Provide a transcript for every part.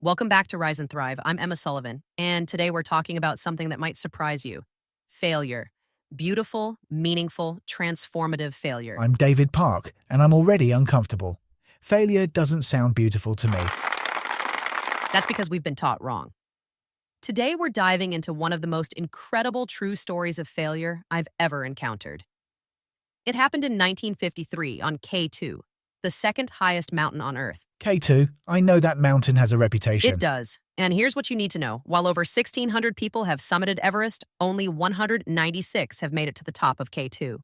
Welcome back to Rise and Thrive. I'm Emma Sullivan, and today we're talking about something that might surprise you: failure. Beautiful, meaningful, transformative failure. I'm David Park, and I'm already uncomfortable. Failure doesn't sound beautiful to me. That's because we've been taught wrong. Today we're diving into one of the most incredible true stories of failure I've ever encountered. It happened in 1953 on K2, the second highest mountain on Earth. K2, I know that mountain has a reputation. It does. And here's what you need to know. While over 1,600 people have summited Everest, only 196 have made it to the top of K2.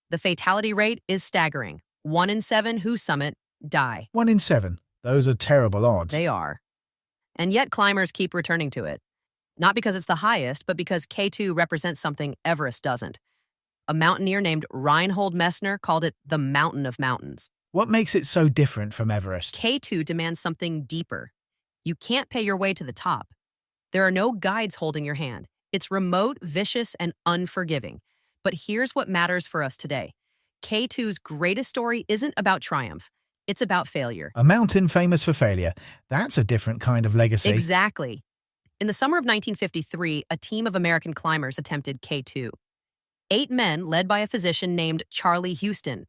The fatality rate is staggering. 1 in 7 who summit die. 1 in 7. Those are terrible odds. They are. And yet climbers keep returning to it. Not because it's the highest, but because K2 represents something Everest doesn't. A mountaineer named Reinhold Messner called it the Mountain of Mountains. What makes it so different from Everest? K2 demands something deeper. You can't pay your way to the top. There are no guides holding your hand. It's remote, vicious, and unforgiving. But here's what matters for us today. K2's greatest story isn't about triumph. It's about failure. A mountain famous for failure. That's a different kind of legacy. Exactly. In the summer of 1953, a team of American climbers attempted K2. 8 men led by a physician named Charlie Houston.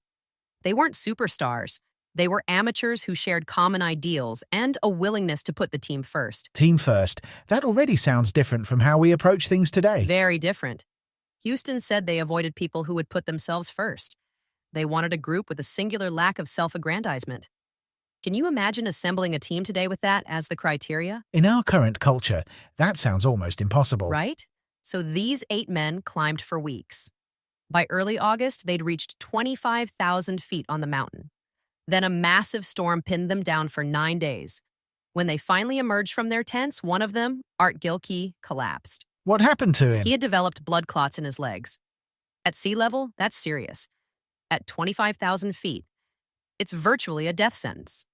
They weren't superstars. They were amateurs who shared common ideals and a willingness to put the team first. Team first. That already sounds different from how we approach things today. Very different. Houston said they avoided people who would put themselves first. They wanted a group with a singular lack of self-aggrandizement. Can you imagine assembling a team today with that as the criteria? In our current culture, that sounds almost impossible. Right? So these 8 men climbed for weeks. By early August, they'd reached 25,000 feet on the mountain. Then a massive storm pinned them down for 9 days. When they finally emerged from their tents, one of them, Art Gilkey, collapsed. What happened to him? He had developed blood clots in his legs. At sea level, that's serious. At 25,000 feet, it's virtually a death sentence.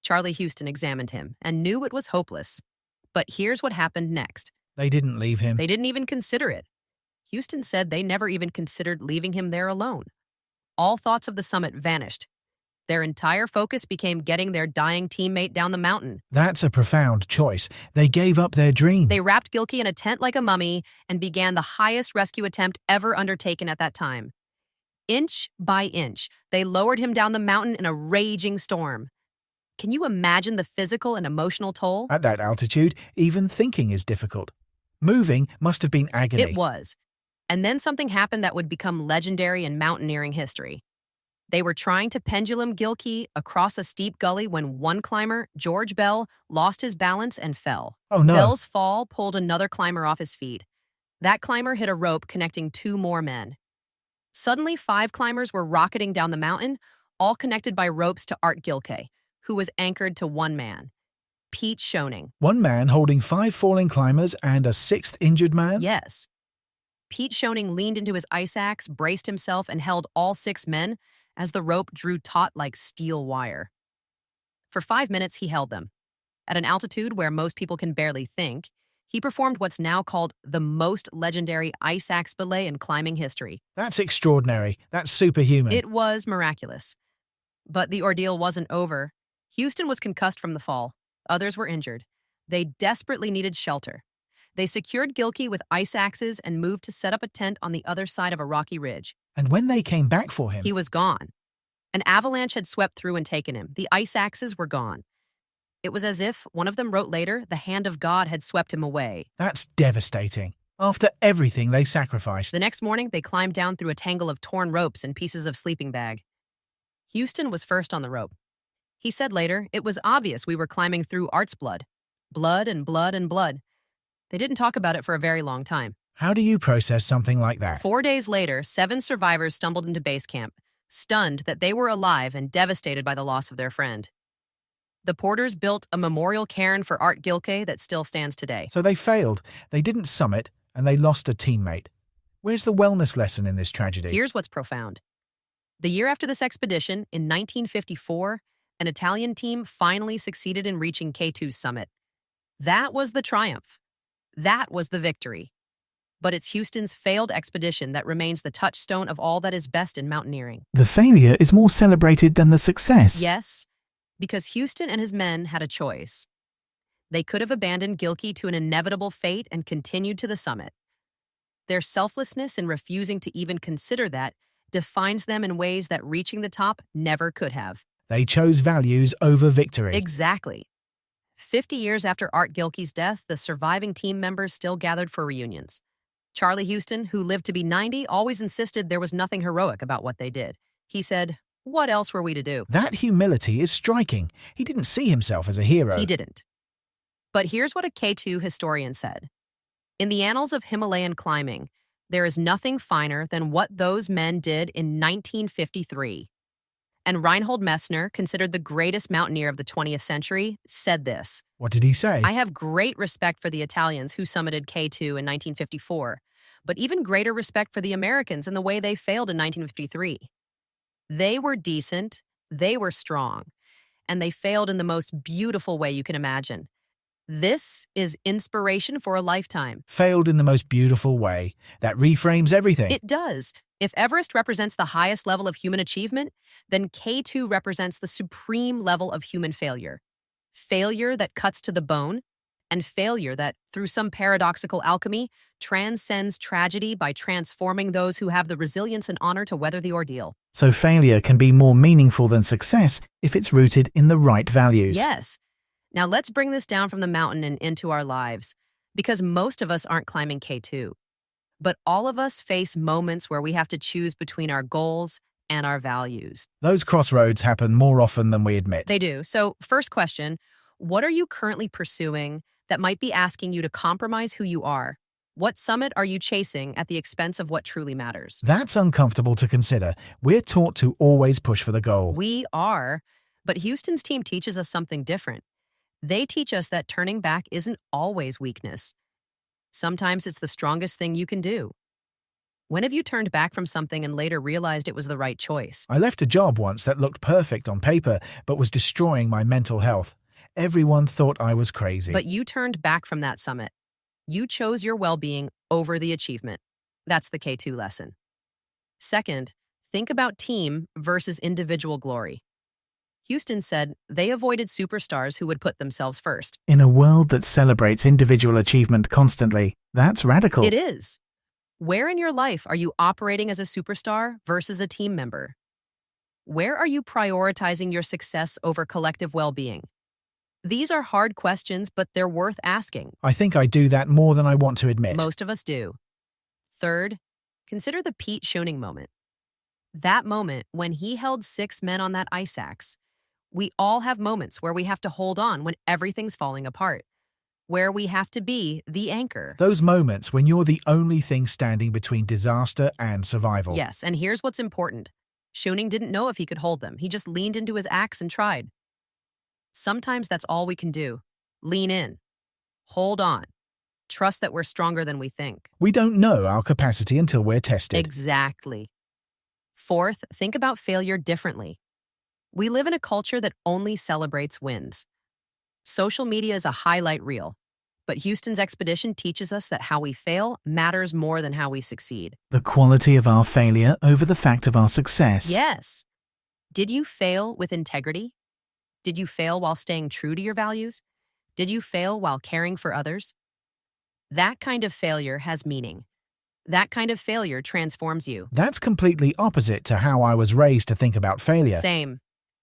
Charlie Houston examined him and knew it was hopeless. But here's what happened next. They didn't leave him. They didn't even consider it. Houston said they never even considered leaving him there alone. All thoughts of the summit vanished. Their entire focus became getting their dying teammate down the mountain. That's a profound choice. They gave up their dream. They wrapped Gilkey in a tent like a mummy and began the highest rescue attempt ever undertaken at that time. Inch by inch, they lowered him down the mountain in a raging storm. Can you imagine the physical and emotional toll? At that altitude, even thinking is difficult. Moving must have been agony. It was. And then something happened that would become legendary in mountaineering history. They were trying to pendulum Gilkey across a steep gully when one climber, George Bell, lost his balance and fell. Oh no. Bell's fall pulled another climber off his feet. That climber hit a rope connecting 2 more men. Suddenly, 5 climbers were rocketing down the mountain, all connected by ropes to Art Gilkey, who was anchored to one man, Pete Schoening. One man holding 5 falling climbers and a 6th injured man? Yes. Pete Schoening leaned into his ice axe, braced himself, and held all 6 men as the rope drew taut like steel wire. For 5 minutes, he held them. At an altitude where most people can barely think, he performed what's now called the most legendary ice axe belay in climbing history. That's extraordinary. That's superhuman. It was miraculous. But the ordeal wasn't over. Houston was concussed from the fall. Others were injured. They desperately needed shelter. They secured Gilkey with ice axes and moved to set up a tent on the other side of a rocky ridge. And when they came back for him, He was gone. An avalanche had swept through and taken him. The ice axes were gone. It was as if, one of them wrote later, the hand of God had swept him away. that's devastating. After everything they sacrificed. The next morning, they climbed down through a tangle of torn ropes and pieces of sleeping bag. Houston was first on the rope. He said later, it was obvious we were climbing through Art's blood. Blood and blood and blood. They didn't talk about it for a very long time. How do you process something like that? 4 days later, 7 survivors stumbled into base camp, stunned that they were alive and devastated by the loss of their friend. The porters built a memorial cairn for Art Gilkey that still stands today. So they failed. They didn't summit, and they lost a teammate. Where's the wellness lesson in this tragedy? Here's what's profound. The year after this expedition, in 1954, an Italian team finally succeeded in reaching K2's summit. That was the triumph. That was the victory. But it's Houston's failed expedition that remains the touchstone of all that is best in mountaineering. The failure is more celebrated than the success. Yes, because Houston and his men had a choice. They could have abandoned Gilkey to an inevitable fate and continued to the summit. Their selflessness in refusing to even consider that defines them in ways that reaching the top never could have. They chose values over victory. Exactly. 50 years after Art Gilkey's death, the surviving team members still gathered for reunions. Charlie Houston, who lived to be 90, always insisted there was nothing heroic about what they did. He said, "What else were we to do?" That humility is striking. He didn't see himself as a hero. He didn't. But here's what a K2 historian said. In the annals of Himalayan climbing, there is nothing finer than what those men did in 1953. And Reinhold Messner, considered the greatest mountaineer of the 20th century, said this. What did he say? I have great respect for the Italians who summited K2 in 1954, but even greater respect for the Americans and the way they failed in 1953. They were decent, they were strong, and they failed in the most beautiful way you can imagine. This is inspiration for a lifetime. Failed in the most beautiful way. That reframes everything. It does. If Everest represents the highest level of human achievement, then K2 represents the supreme level of human failure. Failure that cuts to the bone, and failure that, through some paradoxical alchemy, transcends tragedy by transforming those who have the resilience and honor to weather the ordeal. So failure can be more meaningful than success if it's rooted in the right values. Yes. Now let's bring this down from the mountain and into our lives, because most of us aren't climbing K2. But all of us face moments where we have to choose between our goals and our values. Those crossroads happen more often than we admit. They do. So, first question, what are you currently pursuing that might be asking you to compromise who you are? What summit are you chasing at the expense of what truly matters? That's uncomfortable to consider. We're taught to always push for the goal. We are, but Houston's team teaches us something different. They teach us that turning back isn't always weakness. Sometimes it's the strongest thing you can do. When have you turned back from something and later realized it was the right choice? I left a job once that looked perfect on paper, but was destroying my mental health. Everyone thought I was crazy. But you turned back from that summit. You chose your well-being over the achievement. That's the K2 lesson. Second, think about team versus individual glory. Houston said they avoided superstars who would put themselves first. In a world that celebrates individual achievement constantly, that's radical. It is. Where in your life are you operating as a superstar versus a team member? Where are you prioritizing your success over collective well-being? These are hard questions, but they're worth asking. I think I do that more than I want to admit. Most of us do. Third, consider the Pete Schoening moment. That moment when he held 6 men on that ice axe. We all have moments where we have to hold on when everything's falling apart, where we have to be the anchor. Those moments when you're the only thing standing between disaster and survival. Yes, and here's what's important. Schoening didn't know if he could hold them. He just leaned into his axe and tried. Sometimes that's all we can do. Lean in. Hold on. Trust that we're stronger than we think. We don't know our capacity until we're tested. Exactly. Fourth, think about failure differently. We live in a culture that only celebrates wins. Social media is a highlight reel, but Houston's expedition teaches us that how we fail matters more than how we succeed. The quality of our failure over the fact of our success. Yes. Did you fail with integrity? Did you fail while staying true to your values? Did you fail while caring for others? That kind of failure has meaning. That kind of failure transforms you. That's completely opposite to how I was raised to think about failure. Same.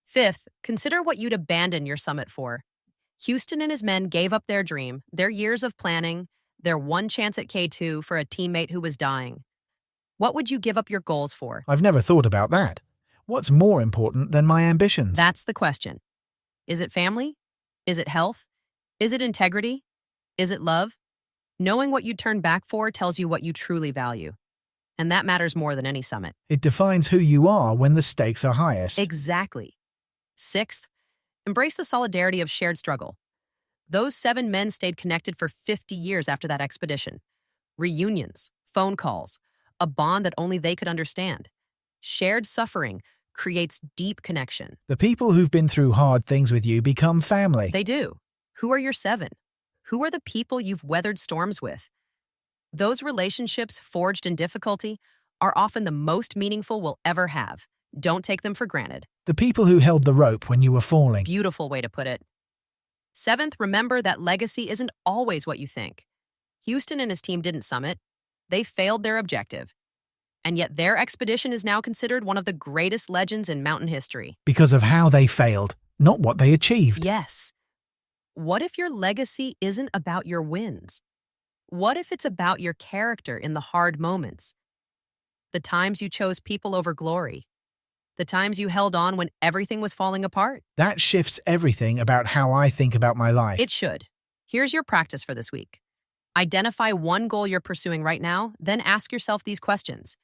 Fifth, consider what you'd abandon your summit for. Houston and his men gave up their dream, their years of planning, their one chance at K2 for a teammate who was dying. What would you give up your goals for? I've never thought about that. What's more important than my ambitions? That's the question. Is it family? Is it health? Is it integrity? Is it love? Knowing what you turn back for tells you what you truly value. And that matters more than any summit. It defines who you are when the stakes are highest. Exactly. Sixth, embrace the solidarity of shared struggle. Those 7 men stayed connected for 50 years after that expedition. Reunions, phone calls, a bond that only they could understand. Shared suffering creates deep connection. The people who've been through hard things with you become family. They do. Who are your 7? Who are the people you've weathered storms with? Those relationships forged in difficulty are often the most meaningful we'll ever have. Don't take them for granted. The people who held the rope when you were falling. Beautiful way to put it. Seventh, remember that legacy isn't always what you think. Houston and his team didn't summit. They failed their objective. And yet their expedition is now considered one of the greatest legends in mountain history. Because of how they failed, not what they achieved. Yes. What if your legacy isn't about your wins? What if it's about your character in the hard moments? The times you chose people over glory. The times you held on when everything was falling apart. That shifts everything about how I think about my life. It should. Here's your practice for this week. Identify one goal you're pursuing right now, then ask yourself these questions.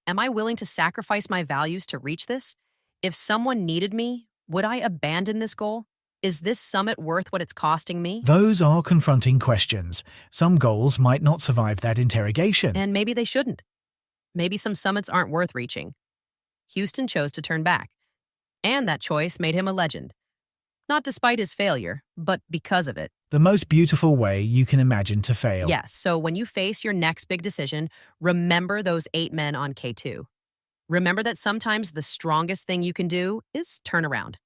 Am I willing to sacrifice my values to reach this? If someone needed me, would I abandon this goal? Is this summit worth what it's costing me? Those are confronting questions. Some goals might not survive that interrogation. And maybe they shouldn't. Maybe some summits aren't worth reaching. Houston chose to turn back. And that choice made him a legend. Not despite his failure, but because of it. The most beautiful way you can imagine to fail. Yes, so when you face your next big decision, remember those 8 men on K2. Remember that sometimes the strongest thing you can do is turn around.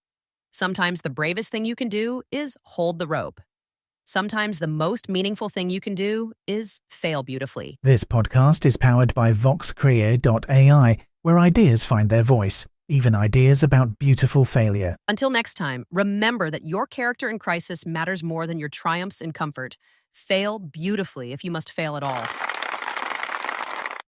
Sometimes the bravest thing you can do is hold the rope. Sometimes the most meaningful thing you can do is fail beautifully. This podcast is powered by voxcreer.ai, where ideas find their voice, even ideas about beautiful failure. Until next time, remember that your character in crisis matters more than your triumphs in comfort. Fail beautifully if you must fail at all.